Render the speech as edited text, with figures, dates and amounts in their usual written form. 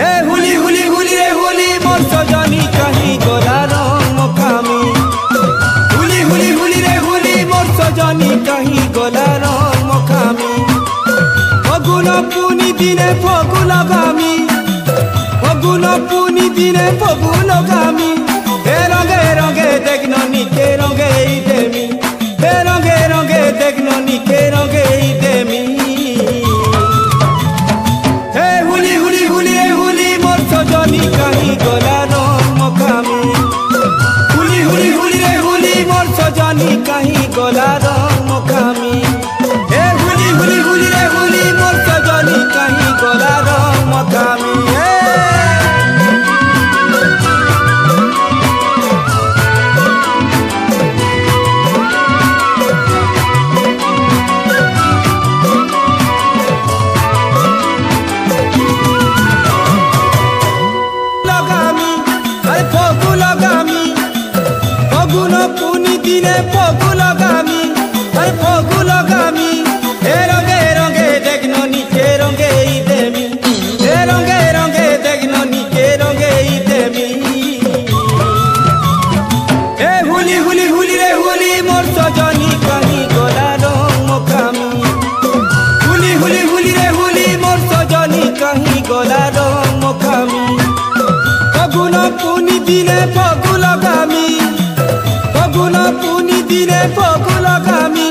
ए हुली हुली हुली रे हुली मोर सजनी कहीं गोला रंग मकामी। हुली हुली हुली रे हुली मोर सजनी कहीं गोला रंग मकामी। फगुन पुनी दिने फगु लगामी। फगुन पुनी दिने फगु लगामी। हे रंगे रंगे देखनो निके रंगे देमी। हे रंगे रंगे देखनो निके रंगे देमी। हे हुली हुली हुली रे हुली मोर सजनी कहीं गोला रंग मकामी। हुली हुली हुली रे हुली मोर सजनी कहीं गोला रंग मकामी। हे हुली हुली हुली रे हुली मोर सजनी कहीं गोला रंग मकामी। फगुन पुनी दिने फगु लगामी। अरे फगु लगामी। हे रंगे रंगे देखनो निके रंगे देमी। हे रंगे रंगे देखनो निके रंगे देमी। हे हुली हुली हुली रे हुली मोर सजनी कहीं गोला रंग मकामी। हुली हुली हुली रे हुली मोर सजनी कहीं गोला रंग मकामी। फगुन पुनी दिने फगु लगामी। फगुन पुनी दिने फगु लगामी।